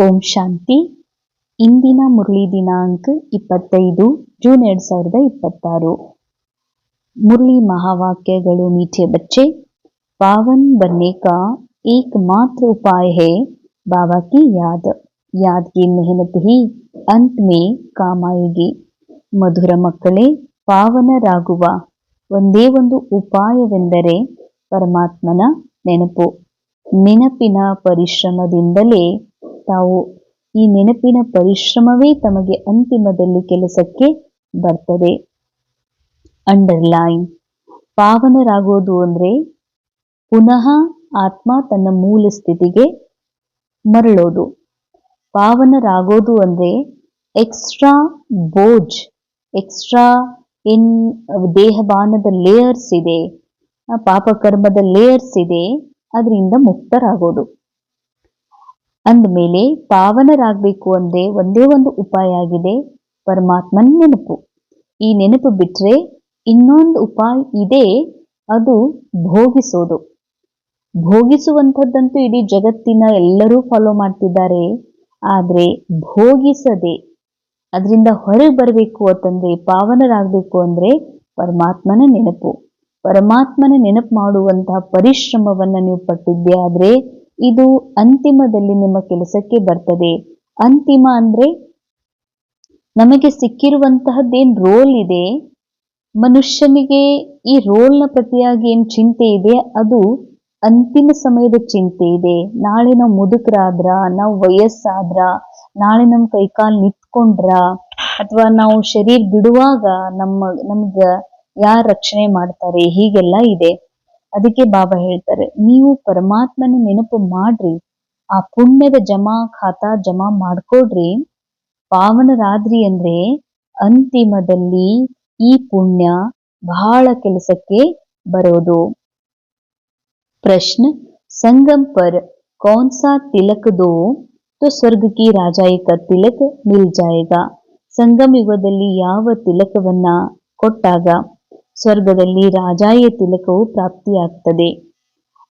ಓಂ ಶಾಂತಿ. ಇಂದಿನ ಮುರಳಿ ದಿನಾಂಕ 25 ಜೂನ್ 2026. मुरली महावाक्यಗಳು मीठे बच्चे, पावन बनने का एकमात्र उपाय है बाबा की याद. याद की मेहनत ही अंत में काम आएगी. ಮಧುರ ಮಕ್ಕಳೇ, ಪಾವನರಾಗುವ ಒಂದೇ ಒಂದು ಉಪಾಯವೆಂದರೆ ಪರಮಾತ್ಮನ ನೆನಪು. ನೆನಪಿನ ಪರಿಶ್ರಮದಿಂದಲೇ ತಾವು ಈ ನೆನಪಿನ ಪರಿಶ್ರಮವೇ ತಮಗೆ ಅಂತಿಮದಲ್ಲಿ ಕೆಲಸಕ್ಕೆ ಬರ್ತದೆ. ಅಂಡರ್ಲೈನ್. ಪಾವನರಾಗೋದು ಅಂದ್ರೆ ಪುನಃ ಆತ್ಮ ತನ್ನ ಮೂಲ ಸ್ಥಿತಿಗೆ ಮರಳೋದು. ಪಾವನರಾಗೋದು ಅಂದ್ರೆ ಎಕ್ಸ್ಟ್ರಾ ಬೋಜ್, ಎಕ್ಸ್ಟ್ರಾ ದೇಹಬಾನದ ಲೇಯರ್ಸ್ ಇದೆ, ಪಾಪಕರ್ಮದ ಲೇಯರ್ಸ್ ಇದೆ, ಅದರಿಂದ ಮುಕ್ತರಾಗೋದು. ಅಂದಮೇಲೆ ಪಾವನರಾಗಬೇಕು ಅಂದ್ರೆ ಒಂದೇ ಒಂದು ಉಪಾಯ ಆಗಿದೆ, ಪರಮಾತ್ಮನ ನೆನಪು. ಈ ನೆನಪು ಬಿಟ್ರೆ ಇನ್ನೊಂದು ಉಪಾಯ ಇದೆ, ಅದು ಭೋಗಿಸೋದು. ಭೋಗಿಸುವಂಥದ್ದಂತೂ ಇಡೀ ಜಗತ್ತಿನ ಎಲ್ಲರೂ ಫಾಲೋ ಮಾಡ್ತಿದ್ದಾರೆ. ಆದ್ರೆ ಭೋಗಿಸದೆ ಅದರಿಂದ ಹೊರಗೆ ಬರಬೇಕು ಅಂತಂದ್ರೆ, ಪಾವನರಾಗಬೇಕು ಅಂದ್ರೆ ಪರಮಾತ್ಮನ ನೆನಪು. ಪರಮಾತ್ಮನ ನೆನಪು ಮಾಡುವಂತಹ ಪರಿಶ್ರಮವನ್ನ ನೀವು ಪಟ್ಟಿದ್ದೆ ಆದ್ರೆ ಇದು ಅಂತಿಮದಲ್ಲಿ ನಿಮ್ಮ ಕೆಲಸಕ್ಕೆ ಬರ್ತದೆ. ಅಂತಿಮ ಅಂದ್ರೆ ನಮಗೆ ಸಿಕ್ಕಿರುವಂತಹದ್ದೇನ್ ರೋಲ್ ಇದೆ, ಮನುಷ್ಯನಿಗೆ ಈ ರೋಲ್ನ ಪ್ರತಿಯಾಗಿ ಏನ್ ಚಿಂತೆ ಇದೆ ಅದು ಅಂತಿಮ ಸಮಯದ ಚಿಂತೆ ಇದೆ. ನಾಳೆ ನಾವು ಮುದುಕರಾದ್ರ, ನಾವು ವಯಸ್ಸಾದ್ರ, ನಾಳೆ ನಮ್ ಕೈಕಾಲ್ ನಿಂತ್ಕೊಂಡ್ರ, ಅಥವಾ ನಾವು ಶರೀರ ಬಿಡುವಾಗ ನಮ್ಗ ಯಾರು ರಕ್ಷಣೆ ಮಾಡ್ತಾರೆ, ಹೀಗೆಲ್ಲ ಇದೆ. ಅದಕ್ಕೆ ಬಾಬಾ ಹೇಳ್ತಾರೆ, ನೀವು ಪರಮಾತ್ಮನ ನೆನಪು ಮಾಡ್ರಿ, ಆ ಪುಣ್ಯದ ಖಾತಾ ಜಮಾ ಮಾಡ್ಕೊಡ್ರಿ. ಪಾವನರಾದ್ರಿ ಅಂದ್ರೆ ಅಂತಿಮದಲ್ಲಿ ಈ ಪುಣ್ಯ ಬಹಳ ಕೆಲಸಕ್ಕೆ ಬರೋದು. प्रश्न, संगम पर कौन सा तिलक दो तो ಸ್ವರ್ಗ ಕಿ ರಾಜಾಯಿ ಕಾ ತಿಲಕ್ ಮಿಲ್ ಜಾಯೇಗಾ. ಸಂಗಮ ಯುಗದಲ್ಲಿ ಯಾವ ತಿಲಕವನ್ನ ಕೊಟ್ಟಾಗ ಸ್ವರ್ಗದಲ್ಲಿ ರಾಜಾಯಿಯ ತಿಲಕವು ಪ್ರಾಪ್ತಿಯಾಗ್ತದೆ.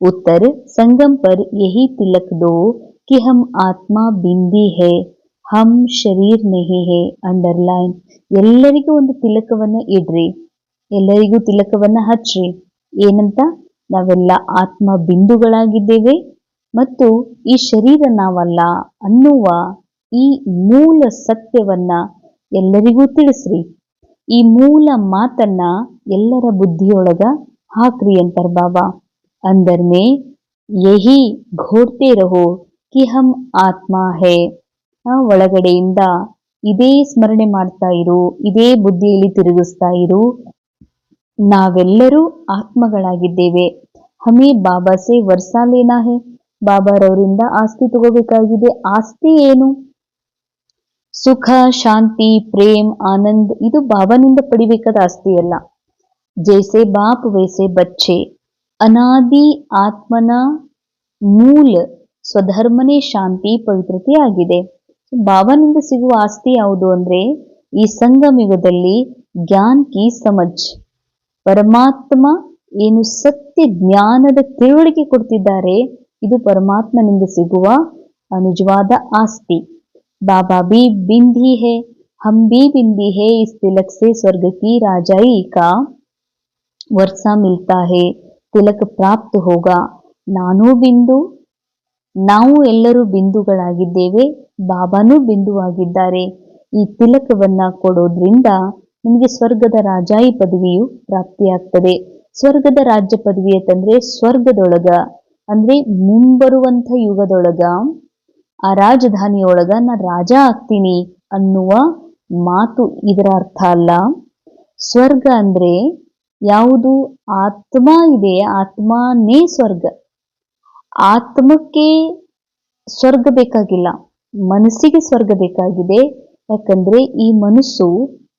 ಉತ್ತರ, ಸಂಗम पर यही तिलक दो कि हम आत्मा बिंदी है, हम शरीर नहीं है. ಅಂಡರ್ಲೈನ್. ಎಲ್ಲರಿಗೂ ಒಂದು ತಿಲಕವನ್ನ ಇಡ್ರಿ, ಎಲ್ಲರಿಗೂ ತಿಲಕವನ್ನ ಹಚ್ಚ್ರಿ. ಏನಂತ? ನಾವೆಲ್ಲ ಆತ್ಮ ಬಿಂದುಗಳಾಗಿದ್ದೇವೆ ಮತ್ತು ಈ ಶರೀರ ನಾವಲ್ಲ ಅನ್ನುವ ಈ ಮೂಲ ಸತ್ಯವನ್ನ ಎಲ್ಲರಿಗೂ ತಿಳಿಸ್ರಿ. ಈ ಮೂಲ ಮಾತನ್ನ ಎಲ್ಲರ ಬುದ್ಧಿಯೊಳಗ ಹಾಕ್ರಿ ಅಂತಾರ ಬಾಬಾ. ಅಂದರ್ನೆ ಯಹಿ ಘೋರ್ತೆ ರಹೋ ಕಿ ಹಮ್ ಆತ್ಮ ಹೇ. ಒಳಗಡೆಯಿಂದ ಇದೇ ಸ್ಮರಣೆ ಮಾಡ್ತಾ ಇರು, ಇದೇ ಬುದ್ಧಿಯಲ್ಲಿ ತಿರುಗಿಸ್ತಾ ಇರು, ನಾವೆಲ್ಲರೂ ಆತ್ಮಗಳಾಗಿದ್ದೇವೆ. ಹಮೇ ಬಾಬಾ ಸೆ ವರ್ಸಾ ಲೇನಾ ಹೇ. ಬಾಬಾರವರಿಂದ ಆಸ್ತಿ ತಗೋಬೇಕಾಗಿದೆ. ಆಸ್ತಿ ಏನು? ಸುಖ, ಶಾಂತಿ, ಪ್ರೇಮ್, ಆನಂದ್, ಇದು ಬಾಬಾನಿಂದ ಪಡಿಬೇಕಾದ ಆಸ್ತಿ ಅಲ್ಲ. ಜೈಸೆ ಬಾಪ್ ವೈಸೆ ಬಚ್ಚೆ. ಅನಾದಿ ಆತ್ಮನ ಮೂಲ ಸ್ವಧರ್ಮನೇ ಶಾಂತಿ, ಪವಿತ್ರತೆ ಆಗಿದೆ. ಬಾಬಾನಿಂದ ಸಿಗುವ ಆಸ್ತಿ ಯಾವುದು ಅಂದ್ರೆ ಈ ಸಂಗಮ ಯುಗದಲ್ಲಿ ಜ್ಞಾನ್ ಕಿ ಸಮಜ್. ಪರಮಾತ್ಮ ಏನು ಸತ್ಯ ಜ್ಞಾನದ ತಿಳುವಳಿಕೆ ಕೊಡ್ತಿದ್ದಾರೆ, ಇದು ಪರಮಾತ್ಮನಿಂದ ಸಿಗುವ ನಿಜವಾದ ಆಸ್ತಿ. ಬಾಬಾ ಬಿ ಬಿಂದಿ ಹೇ, ಹಮ್ ಬಿ ಬಿಂದಿ ಹೇ. ಇಸ್ ತಿಲಕ್ ಸೆ ಸ್ವರ್ಗ ಕಿ ರಾಜಾಯಿ ಕಾ ವರ್ಸಾ ಮಿಲ್ತಾ ಹೇ. ತಿಲಕ್ ಪ್ರಾಪ್ತ ಹೋಗಾ. ನಾನೂ ಬಿಂದು, ನಾವು ಎಲ್ಲರೂ ಬಿಂದುಗಳಾಗಿದ್ದೇವೆ, ಬಾಬಾನೂ ಬಿಂದುವಾಗಿದ್ದಾರೆ. ಈ ತಿಲಕವನ್ನ ಕೊಡೋದ್ರಿಂದ ನಿಮಗೆ ಸ್ವರ್ಗದ ರಾಜಾಯಿ ಪದವಿಯು ಪ್ರಾಪ್ತಿಯಾಗ್ತದೆ. ಸ್ವರ್ಗದ ರಾಜ್ಯ ಪದವಿ ಅಂತಂದ್ರೆ ಸ್ವರ್ಗದೊಳಗ ಅಂದ್ರೆ ಮುಂಬರುವಂಥ ಯುಗದೊಳಗ ಆ ರಾಜಧಾನಿಯೊಳಗ ನಾ ರಾಜ ಆಗ್ತೀನಿ ಅನ್ನುವ ಮಾತು ಇದರ ಅರ್ಥ ಅಲ್ಲ. ಸ್ವರ್ಗ ಅಂದ್ರೆ ಯಾವುದು ಆತ್ಮ ಇದೆ, ಆತ್ಮನೇ ಸ್ವರ್ಗ. ಆತ್ಮಕ್ಕೆ ಸ್ವರ್ಗ ಬೇಕಾಗಿಲ್ಲ, ಮನಸ್ಸಿಗೆ ಸ್ವರ್ಗ ಬೇಕಾಗಿದೆ. ಯಾಕಂದ್ರೆ ಈ ಮನಸ್ಸು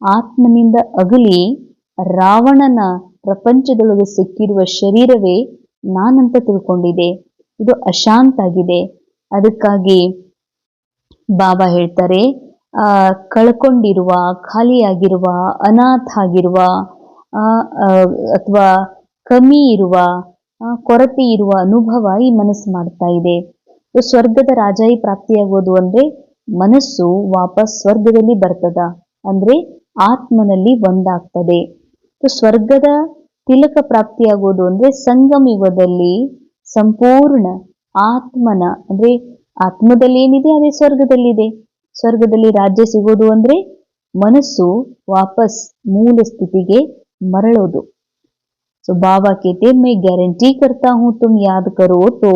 ಆತ್ಮನಿಂದ ಅಗಲಿ ರಾವಣನ ಪ್ರಪಂಚದೊಳಗೆ ಸಿಕ್ಕಿರುವ ಶರೀರವೇ ನಾನಂತ ತಿಳ್ಕೊಂಡಿದೆ. ಇದು ಅಶಾಂತ ಆಗಿದೆ. ಅದಕ್ಕಾಗಿ ಬಾಬಾ ಹೇಳ್ತಾರೆ, ಕಳ್ಕೊಂಡಿರುವ, ಖಾಲಿಯಾಗಿರುವ, ಅನಾಥ ಆಗಿರುವ, ಅಥವಾ ಕಮ್ಮಿ ಇರುವ, ಕೊರತೆ ಇರುವ ಅನುಭವ ಈ ಮನಸ್ಸು ಮಾಡ್ತಾ ಇದೆ. ಸ್ವರ್ಗದ ರಾಜಾಯಿ ಪ್ರಾಪ್ತಿಯಾಗೋದು ಅಂದ್ರೆ ಮನಸ್ಸು ವಾಪಸ್ ಸ್ವರ್ಗದಲ್ಲಿ ಬರ್ತದ, ಅಂದ್ರೆ ಆತ್ಮನಲ್ಲಿ ಒಂದಾಗ್ತದೆ. ಸ್ವರ್ಗದ ತಿಲಕ ಪ್ರಾಪ್ತಿಯಾಗೋದು ಅಂದ್ರೆ ಸಂಗಮ ಯುಗದಲ್ಲಿ ಸಂಪೂರ್ಣ ಆತ್ಮನ ಅಂದ್ರೆ ಆತ್ಮದಲ್ಲಿ ಏನಿದೆ ಅದೇ ಸ್ವರ್ಗದಲ್ಲಿದೆ. ಸ್ವರ್ಗದಲ್ಲಿ ರಾಜ್ಯ ಸಿಗೋದು ಅಂದ್ರೆ ಮನಸ್ಸು ವಾಪಸ್ ಮೂಲ ಸ್ಥಿತಿಗೆ ಮರಳೋದು. तो बाबा कहते मैं गारंटी करता हूं तुम याद करो तो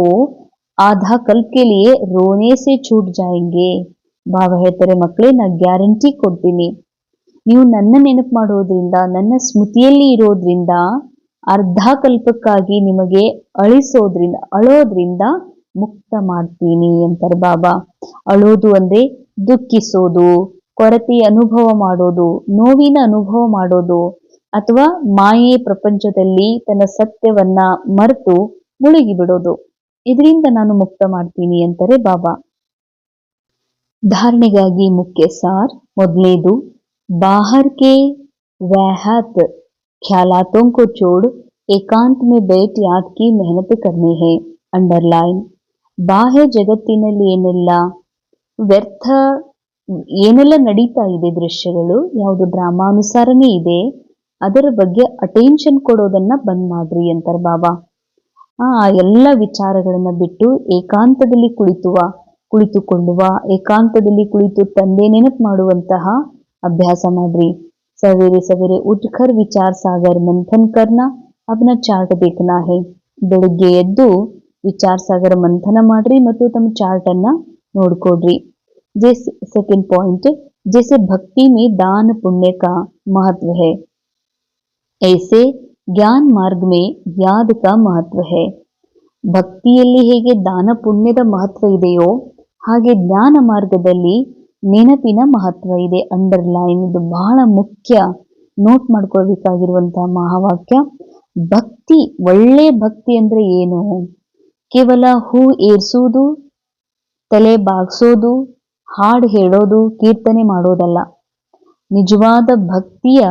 आधा कल्प के लिए रोने से छूट जाएंगे. ಬಾಬಾ ಹೇಳ್ತಾರೆ, ಮಕ್ಕಳೇ ನಾ ಗ್ಯಾರಂಟಿ ಕೊಡ್ತೀನಿ, ನೀವು ನನ್ನ ನೆನಪು ಮಾಡೋದ್ರಿಂದ ನನ್ನ ಸ್ಮೃತಿಯಲ್ಲಿ ಇರೋದ್ರಿಂದ ಅರ್ಧ ಕಲ್ಪಕ್ಕಾಗಿ ನಿಮಗೆ ಅಳೋದ್ರಿಂದ ಮುಕ್ತ ಮಾಡ್ತೀನಿ ಅಂತಾರೆ ಬಾಬಾ. ಅಳೋದು ಅಂದ್ರೆ ದುಃಖಿಸೋದು, ಕೊರತೆ ಅನುಭವ ಮಾಡೋದು, ನೋವಿನ ಅನುಭವ ಮಾಡೋದು, ಅಥವಾ ಮಾಯೆ ಪ್ರಪಂಚದಲ್ಲಿ ತನ್ನ ಸತ್ಯವನ್ನ ಮರೆತು ಮುಳುಗಿ ಬಿಡೋದು, ಇದರಿಂದ ನಾನು ಮುಕ್ತ ಮಾಡ್ತೀನಿ ಅಂತಾರೆ ಬಾಬಾ. धारणेಗಾಗಿ मुख्य सार ಮೊದಲನೇದು, बाहर के वहत ख्यालातों को छोड़ एकांत में बैठ याद की मेहनत करनी है. अंडरलाइन. ಬಾಹ್ಯ ಜಗತ್ತಿನಲ್ಲಿ ಏನೆಲ್ಲ ನಡೀತಾ ಇದೆ ದೃಶ್ಯಗಳು, ಯಾವುದು ಡ್ರಾಮಾನುಸಾರನೇ ಇದೆ, ಅದರ ಬಗ್ಗೆ ಅಟೆನ್ಷನ್ ಕೊಡೋದನ್ನ ಬಂದ್ ಮಾಡ್ರಿ ಅಂತಾರೆ ಬಾಬಾ. ಆ ಎಲ್ಲ ವಿಚಾರಗಳನ್ನ ಬಿಟ್ಟು ಏಕಾಂತದಲ್ಲಿ ಕುಳಿತುಕೊಳ್ಳುವ, ಏಕಾಂತದಲ್ಲಿ ಕುಳಿತು ತಂದೆ ನೆನಪು ಮಾಡುವಂತಹ ಅಭ್ಯಾಸ ಮಾಡ್ರಿ. ಸವೇರೆ ಸವೇರೆ ಉಠ್ಕರ್ ವಿಚಾರ ಸಾಗರ್ ಮಂಥನ್ ಕರ್ನಾ ಅಪ್ನಾ ಚಾರ್ಟ್ ದೇಖನಾ ಹೈ. ಬೆಳಗ್ಗೆ ಎದ್ದು ವಿಚಾರ ಸಾಗರ ಮಂಥನ ಮಾಡ್ರಿ ಮತ್ತು ತಮ್ಮ ಚಾರ್ಟ್ ಅನ್ನ ನೋಡ್ಕೊಡ್ರಿ. ಸೆಕೆಂಡ್ ಪಾಯಿಂಟ್, जैसे भक्ति में दान पुण्य का महत्व है ऐसे ज्ञान मार्ग में याद का महत्व है. ಭಕ್ತಿಯಲ್ಲಿ ಹೇಗೆ ದಾನ ಪುಣ್ಯದ ಮಹತ್ವ ಇದೆಯೋ ಹಾಗೆ ಜ್ಞಾನ ಮಾರ್ಗದಲ್ಲಿ ನೆನಪಿನ ಮಹತ್ವ ಇದೆ. ಅಂಡರ್ಲೈನ್. ಇದು ಬಹಳ ಮುಖ್ಯ, ನೋಟ್ ಮಾಡ್ಕೊಳ್ಬೇಕಾಗಿರುವಂತಹ ಮಹಾವಾಕ್ಯ. ಭಕ್ತಿ, ಒಳ್ಳೆ ಭಕ್ತಿ ಅಂದ್ರೆ ಏನು? ಕೇವಲ ಹೂ ಏರ್ಸೋದು, ತಲೆ ಬಾಗ್ಸೋದು, ಹಾಡು ಹೇಳೋದು, ಕೀರ್ತನೆ ಮಾಡೋದಲ್ಲ. ನಿಜವಾದ ಭಕ್ತಿಯ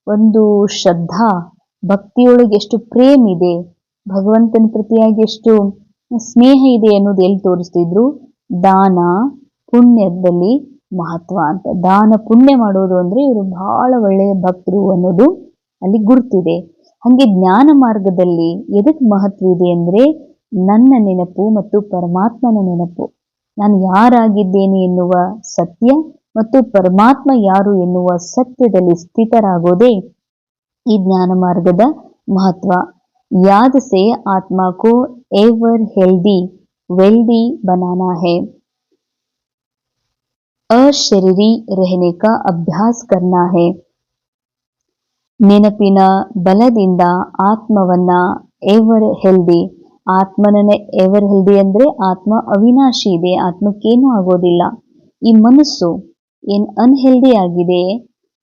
ಒಂದು ಶ್ರದ್ಧಾ, ಭಕ್ತಿಯೊಳಗೆ ಎಷ್ಟು ಪ್ರೇಮ ಇದೆ, ಭಗವಂತನ ಪ್ರತಿಯಾಗಿ ಎಷ್ಟು ಸ್ನೇಹ ಇದೆ ಅನ್ನೋದು ಎಲ್ಲಿ ತೋರಿಸ್ತಿದ್ರು? ದಾನ ಪುಣ್ಯದಲ್ಲಿ ಮಹತ್ವ ಅಂತ. ದಾನ ಪುಣ್ಯ ಮಾಡೋದು ಅಂದ್ರೆ ಇವರು ಬಹಳ ಒಳ್ಳೆಯ ಭಕ್ತರು ಅನ್ನೋದು ಅಲ್ಲಿ ಗುರುತಿದೆ. ಹಂಗೆ ಜ್ಞಾನ ಮಾರ್ಗದಲ್ಲಿ ಎದಕ್ಕೆ ಮಹತ್ವ ಇದೆ ಅಂದ್ರೆ ನನ್ನ ನೆನಪು ಮತ್ತು ಪರಮಾತ್ಮನ ನೆನಪು, ನಾನು ಯಾರಾಗಿದ್ದೇನೆ ಎನ್ನುವ ಸತ್ಯ ಮತ್ತು ಪರಮಾತ್ಮ ಯಾರು ಎನ್ನುವ ಸತ್ಯದಲ್ಲಿ ಸ್ಥಿತರಾಗೋದೇ ಈ ಜ್ಞಾನ ಮಾರ್ಗದ ಮಹತ್ವ. याद से आत्मा को एवर हेल्दी वेल्दी बनाना है. अशरीरी रहने का अभ्यास करना है. ನೆನಪಿನ ಬಲದಿಂದ ಆತ್ಮವನ್ನ ಎವರ್ ಹೆಲ್ದಿ, ಆತ್ಮನ ಎವರ್ ಹೆಲ್ದಿ ಅಂದ್ರೆ ಆತ್ಮ ಅವಿನಾಶಿ ಇದೆ, ಆತ್ಮಕ್ಕೇನು ಆಗೋದಿಲ್ಲ. ಈ ಮನಸ್ಸು ಏನ್ ಅನ್ಹೆಲ್ದಿ ಆಗಿದೆ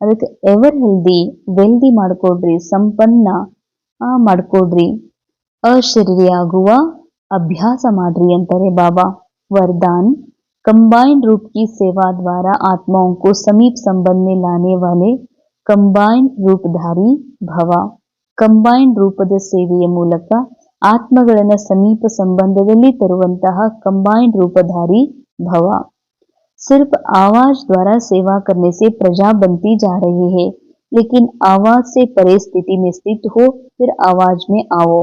ಅದಕ್ಕೆ ಎವರ್ ಹೆಲ್ದಿ ವೆಲ್ದಿ ಮಾಡ್ಕೊಡ್ರಿ, ಸಂಪನ್ನ ಮಾಡ್ಕೊಡ್ರಿ, ಅಶರೀರಿ ಆಗುವ ಅಭ್ಯಾಸ ಮಾಡ್ರಿ ಅಂತಾರೆ ಬಾಬಾ. वरदान, कंबाइंड रूप की सेवा द्वारा आत्माओं को समीप संबंध में लाने वाले ಕಂಬೈನ್ಡ್ ರೂಪಧಾರಿ ಭವ. ಕಂಬೈನ್ಡ್ ರೂಪದ ಸೇವೆಯ ಮೂಲಕ ಆತ್ಮಗಳನ್ನ ಸಮೀಪ ಸಂಬಂಧದಲ್ಲಿ ತರುವಂತಹ ಕಂಬೈನ್ಡ್ ರೂಪಧಾರಿ ಭವ. सिर्फ आवाज द्वारा सेवा करने से प्रजा बनती जा रही है, लेकिन आवाज से परे स्थिति में स्थित हो फिर आवाज में आओ.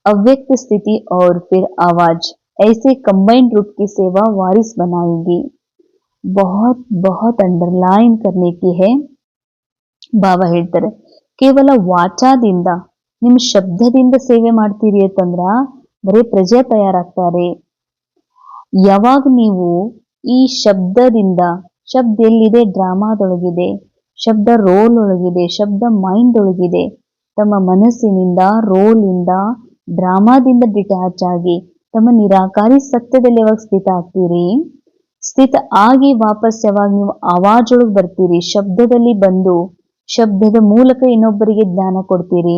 अव्यक्त स्थिति और फिर आवाज, ऐसे कंबाइंड रूप की सेवा वारिस बनाएगी. बहुत बहुत अंडरलाइन करने की है. ಬಾಬಾ ಹೇಳ್ತಾರೆ, ಕೇವಲ ವಾಚಾದಿಂದ ನಿಮ್ ಶಬ್ದದಿಂದ ಸೇವೆ ಮಾಡ್ತೀರಿ ಅಂತಂದ್ರ ಬರೀ ಪ್ರಜೆ ತಯಾರಾಗ್ತಾರೆ. ಯಾವಾಗ ನೀವು ಈ ಶಬ್ದದಿಂದ, ಶಬ್ದ ಎಲ್ಲಿದೆ? ಡ್ರಾಮಾದೊಳಗಿದೆ, ಶಬ್ದ ರೋಲ್ ಒಳಗಿದೆ, ಶಬ್ದ ಮೈಂಡ್ ಒಳಗಿದೆ. ತಮ್ಮ ಮನಸ್ಸಿನಿಂದ, ರೋಲಿಂದ, ಡ್ರಾಮಾದಿಂದ ಡಿಟ್ಯಾಚ್ ಆಗಿ ತಮ್ಮ ನಿರಾಕಾರಿ ಸತ್ಯದಲ್ಲಿ ಯಾವಾಗ ಸ್ಥಿತ ಆಗ್ತೀರಿ, ಸ್ಥಿತ ಆಗಿ ವಾಪಸ್ ಯಾವಾಗ ನೀವು ಆವಾಜ್ ಒಳಗೆ ಬರ್ತೀರಿ, ಶಬ್ದದಲ್ಲಿ ಬಂದು ಶಬ್ದದ ಮೂಲಕ ಇನ್ನೊಬ್ಬರಿಗೆ ಜ್ಞಾನ ಕೊಡ್ತೀರಿ,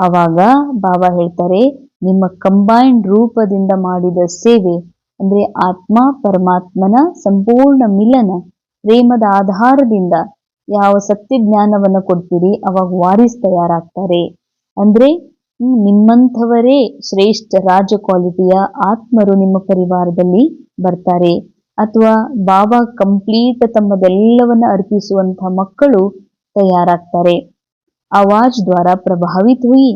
ಅವಾಗ ಬಾಬಾ ಹೇಳ್ತಾರೆ ನಿಮ್ಮ ಕಂಬೈನ್ಡ್ ರೂಪದಿಂದ ಮಾಡಿದ ಸೇವೆ ಅಂದ್ರೆ ಆತ್ಮ ಪರಮಾತ್ಮನ ಸಂಪೂರ್ಣ ಮಿಲನ, ಪ್ರೇಮದ ಆಧಾರದಿಂದ ಯಾವ ಸತ್ಯ ಜ್ಞಾನವನ್ನ ಕೊಡ್ತೀರಿ ಅವಾಗ ವಾರಿಸ್ ತಯಾರಾಗ್ತಾರೆ. ಅಂದ್ರೆ ನಿಮ್ಮಂಥವರೇ ಶ್ರೇಷ್ಠ ರಾಜ ಕ್ವಾಲಿಟಿಯ ಆತ್ಮರು ನಿಮ್ಮ ಪರಿವಾರದಲ್ಲಿ ಬರ್ತಾರೆ. ಅಥವಾ ಬಾಬಾ ಕಂಪ್ಲೀಟ್ ತಮ್ಮದೆಲ್ಲವನ್ನ ಅರ್ಪಿಸುವಂಥ ಮಕ್ಕಳು तैयार आवाज द्वारा प्रभावित हुई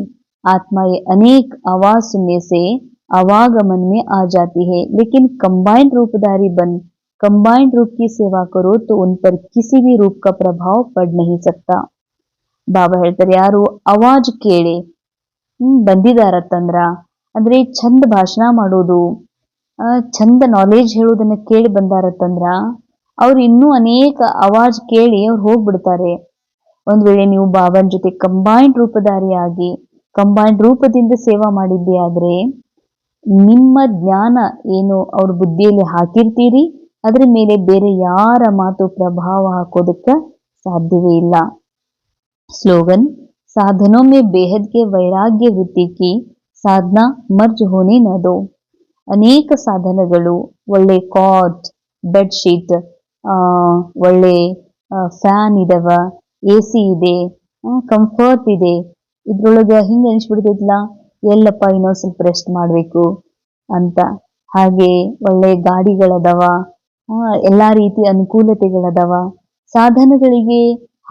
आत्माएं अनेक आवाज सुनने से आवागमन में आ जाती है, लेकिन कंबाइंड रूपधारी बन कंबाइंड रूप की सेवा करो तो उन पर किसी भी रूप का प्रभाव पड़ नहीं सकता. ಬಾಬಾ ಹೇಳ್ತಾರೆ, ಯಾರು ಅವಾಜ್ ಕೇಳಿ ಬಂದಿದಾರತ್ತಂದ್ರ ಅಂದ್ರೆ ಚಂದ ಭಾಷಣ ಮಾಡೋದು, ಚಂದ ನಾಲೆಜ್ ಹೇಳೋದನ್ನ ಕೇಳಿ ಬಂದಾರತ್ತಂದ್ರ ಅವ್ರು ಇನ್ನೂ ಅನೇಕ ಅವಾಜ್ ಕೇಳಿ ಅವ್ರು ಹೋಗ್ಬಿಡ್ತಾರೆ. ಒಂದ್ ವೇಳೆ ನೀವು ಬಾಬಾನ್ ಜೊತೆ ಕಂಬೈನ್ಡ್ ರೂಪಧಾರಿಯಾಗಿ ಕಂಬೈನ್ಡ್ ರೂಪದಿಂದ ಸೇವಾ ಮಾಡಿದ್ದೆ ಆದ್ರೆ ನಿಮ್ಮ ಜ್ಞಾನ ಏನು ಅವ್ರ ಬುದ್ಧಿಯಲ್ಲಿ ಹಾಕಿರ್ತೀರಿ ಅದ್ರ ಮೇಲೆ ಬೇರೆ ಯಾರ ಮಾತು ಪ್ರಭಾವ ಹಾಕೋದಕ್ಕೆ ಸಾಧ್ಯವೇ ಇಲ್ಲ. स्लोगन, साधनों में बेहद के वैराग्य वृत्ति की साधना मर्ज होने न दो. ಅನೇಕ ಸಾಧನಗಳು, ಒಳ್ಳೆ ಕಾಟ್, ಬೆಡ್ಶೀಟ್, ಒಳ್ಳೆ ಫ್ಯಾನ್ ಇದಾವ, AC ಇದೆ, ಕಂಫರ್ಟ್ ಇದೆ, ಇದ್ರೊಳಗೆ ಹಿಂಗೆ ಅನಿಸ್ಬಿಡ್ತೈತಿಲ್ಲ ಎಲ್ಲಪ್ಪ ಇನ್ನೊಂದು ಸ್ವಲ್ಪ ರೆಸ್ಟ್ ಮಾಡಬೇಕು ಅಂತ. ಹಾಗೆ ಒಳ್ಳೆ ಗಾಡಿಗಳದಾವ, ಎಲ್ಲಾ ರೀತಿ ಅನುಕೂಲತೆಗಳದಾವ. ಸಾಧನಗಳಿಗೆ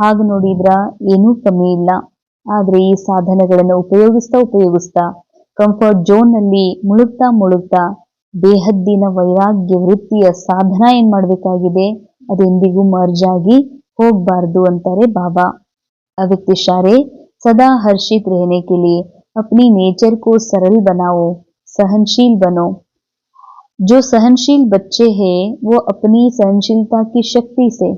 ಹಾಗೆ ನೋಡಿದ್ರ ಏನೂ ಕಮ್ಮಿ ಇಲ್ಲ. ಆದ್ರೆ ಈ ಸಾಧನಗಳನ್ನು ಉಪಯೋಗಿಸ್ತಾ ಕಂಫರ್ಟ್ ಝೋನ್ ನಲ್ಲಿ ಮುಳುಗ್ತಾ ಬೇಹದ್ದಿನ ವೈರಾಗ್ಯ ವೃತ್ತಿಯ ಸಾಧನ ಏನ್ ಮಾಡ್ಬೇಕಾಗಿದೆ, ಅದೆಂದಿಗೂ ಮರ್ಜ್ ಆಗಿ ಹೋಗ್ಬಾರ್ದು ಅಂತಾರೆ ಬಾಬಾ. अव्यक्त इशारे, सदा हर्षित रहने के लिए अपनी नेचर को सरल बनाओ, सहनशील बनो. जो सहनशील बच्चे हैं वो अपनी सहनशीलता की शक्ति से,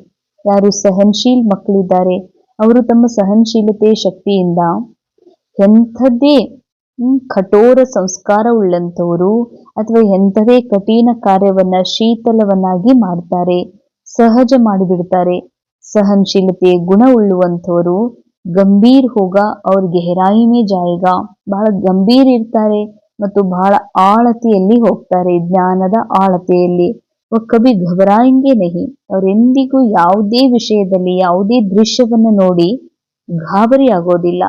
ಯಾರು ಸಹನಶೀಲ್ ಮಕ್ಕಳಿದ್ದಾರೆ ಅವರು ತಮ್ಮ ಸಹನಶೀಲತೆ ಶಕ್ತಿಯಿಂದ ಎಂಥದ್ದೇ ಕಠೋರ ಸಂಸ್ಕಾರ ಉಳ್ಳಂಥವರು ಅಥವಾ ಎಂಥದೇ ಕಠಿಣ ಕಾರ್ಯವನ್ನ ಶೀತಲವನ್ನಾಗಿ ಮಾಡ್ತಾರೆ, ಸಹಜ ಮಾಡಿಬಿಡ್ತಾರೆ. ಸಹನಶೀಲತೆ ಗುಣ ಉಳ್ಳುವಂಥವರು ಗಂಭೀರ್ ಹೋಗ ಅವ್ರ ಗೆಹರಾಯಿ ಮೇ ಜಾಯೇಗಾ, ಬಹಳ ಗಂಭೀರ್ ಇರ್ತಾರೆ ಮತ್ತು ಬಹಳ ಆಳತೆಯಲ್ಲಿ ಹೋಗ್ತಾರೆ, ಜ್ಞಾನದ ಆಳತೆಯಲ್ಲಿ. ಕಬಿ ಘಬರಾಯಂಗೆ ನಹಿ, ಅವರೆಂದಿಗೂ ಯಾವುದೇ ವಿಷಯದಲ್ಲಿ ಯಾವುದೇ ದೃಶ್ಯವನ್ನ ನೋಡಿ ಗಾಬರಿ ಆಗೋದಿಲ್ಲ.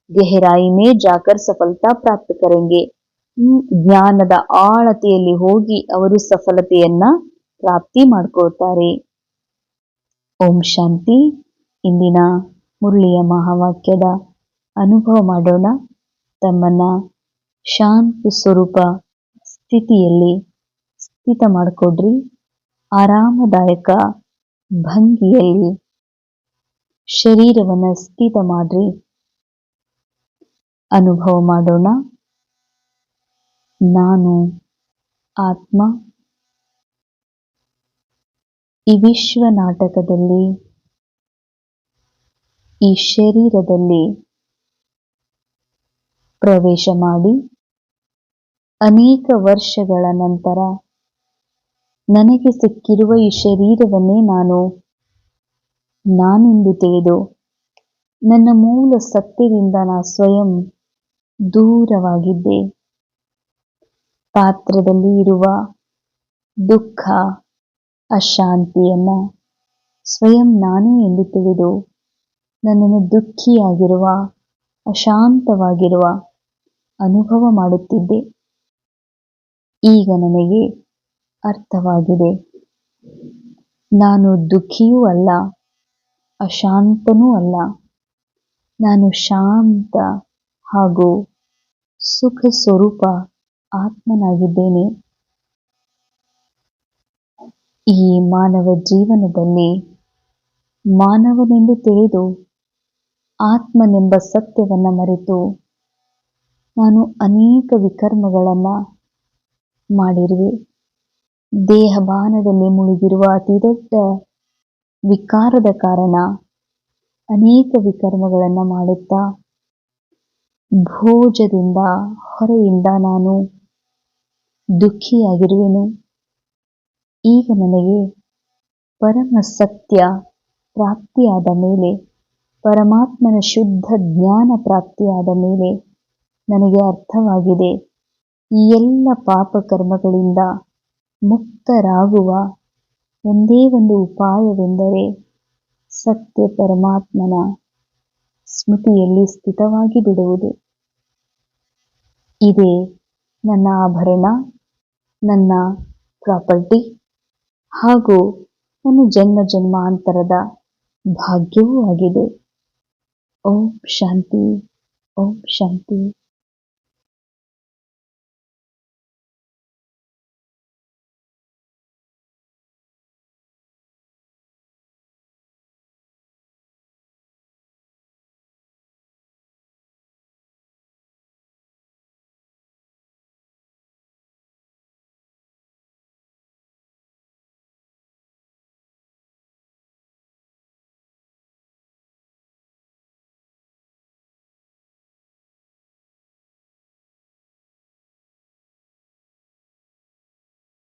ಗೆಹರಾಯಿ ಮೇ ಜಾಕರ್ ಸಫಲತಾ ಪ್ರಾಪ್ತ ಕರೆಂಗೆ, ಜ್ಞಾನದ ಆಳತೆಯಲ್ಲಿ ಹೋಗಿ ಅವರು ಸಫಲತೆಯನ್ನ ಪ್ರಾಪ್ತಿ ಮಾಡ್ಕೊಳ್ತಾರೆ. ಓಂ ಶಾಂತಿ. ಇಂದಿನ ಮುರಳಿಯ ಮಹಾವಾಕ್ಯದ ಅನುಭವ ಮಾಡೋಣ. ತಮ್ಮನ್ನ ಶಾಂತ ಸ್ವರೂಪ ಸ್ಥಿತಿಯಲ್ಲಿ ಸ್ಥಿತ ಮಾಡಿಕೊಡ್ರಿ. ಆರಾಮದಾಯಕ ಭಂಗಿಯಲ್ಲಿ ಶರೀರವನ್ನ ಸ್ಥಿತ ಮಾಡ್ರಿ. ಅನುಭವ ಮಾಡೋಣ. ನಾನು ಆತ್ಮ ಈ ವಿಶ್ವ ನಾಟಕದಲ್ಲಿ ಈ ಶರೀರದಲ್ಲಿ ಪ್ರವೇಶ ಮಾಡಿ ಅನೇಕ ವರ್ಷಗಳ ನಂತರ ನನಗೆ ಸಿಕ್ಕಿರುವ ಈ ಶರೀರವನ್ನೇ ನಾನೆಂದು ತಿಳಿದು ನನ್ನ ಮೂಲ ಸತ್ಯದಿಂದ ನಾ ಸ್ವಯಂ ದೂರವಾಗಿದ್ದೆ. ಪಾತ್ರದಲ್ಲಿ ಇರುವ ದುಃಖ ಅಶಾಂತಿಯನ್ನ ಸ್ವಯಂ ನಾನೇ ಎಂದು ತಿಳಿದು ನನ್ನನ್ನು ದುಃಖಿಯಾಗಿರುವ ಅಶಾಂತವಾಗಿರುವ ಅನುಭವ ಮಾಡುತ್ತಿದ್ದೆ. ಈಗ ನನಗೆ ಅರ್ಥವಾಗಿದೆ, ನಾನು ದುಃಖಿಯೂ ಅಲ್ಲ, ಅಶಾಂತನೂ ಅಲ್ಲ, ನಾನು ಶಾಂತ ಹಾಗೂ ಸುಖ ಸ್ವರೂಪ ಆತ್ಮನಾಗಿದ್ದೇನೆ. ಈ ಮಾನವ ಜೀವನದಲ್ಲಿ ಮಾನವನೆಂದು ತಿಳಿದು ಆತ್ಮನೆಂಬ ಸತ್ಯವನ್ನ ಮರೆತು ನಾನು ಅನೇಕ ವಿಕರ್ಮಗಳನ್ನ ಮಾಡಿರುವೆ. ದೇಹಭಾನದಲ್ಲಿ ಮುಳುಗಿರುವ ಅತಿದೊಡ್ಡ ವಿಕಾರದ ಕಾರಣ ಅನೇಕ ವಿಕರ್ಮಗಳನ್ನ ಮಾಡುತ್ತಾ ಭೋಜದಿಂದ ಹೊರೆಯಿಂದ ನಾನು ದುಃಖಿಯಾಗಿರುವೆನು. ಈಗ ನನಗೆ ಪರಮ ಸತ್ಯ ಪ್ರಾಪ್ತಿಯಾದ ಮೇಲೆ, ಪರಮಾತ್ಮನ ಶುದ್ಧ ಜ್ಞಾನ ಪ್ರಾಪ್ತಿಯಾದ ಮೇಲೆ ನನಗೆ ಅರ್ಥವಾಗಿದೆ, ಈ ಎಲ್ಲ ಪಾಪ ಕರ್ಮಗಳಿಂದ ಮುಕ್ತರಾಗುವ ಒಂದೇ ಒಂದು ಉಪಾಯವೆಂದರೆ ಸತ್ಯ ಪರಮಾತ್ಮನ ಸ್ಮೃತಿಯಲ್ಲಿ ಸ್ಥಿತವಾಗಿ ಬಿಡುವುದು. ಇದೇ ನನ್ನ ಆಭರಣ, ನನ್ನ ಪ್ರಾಪರ್ಟಿ ಹಾಗೂ ನನ್ನ ಜನ್ಮ ಜನ್ಮಾಂತರದ ಭಾಗ್ಯವೂ ಆಗಿದೆ. ಓಂ ಶಾಂತಿ, ಓಂ ಶಾಂತಿ.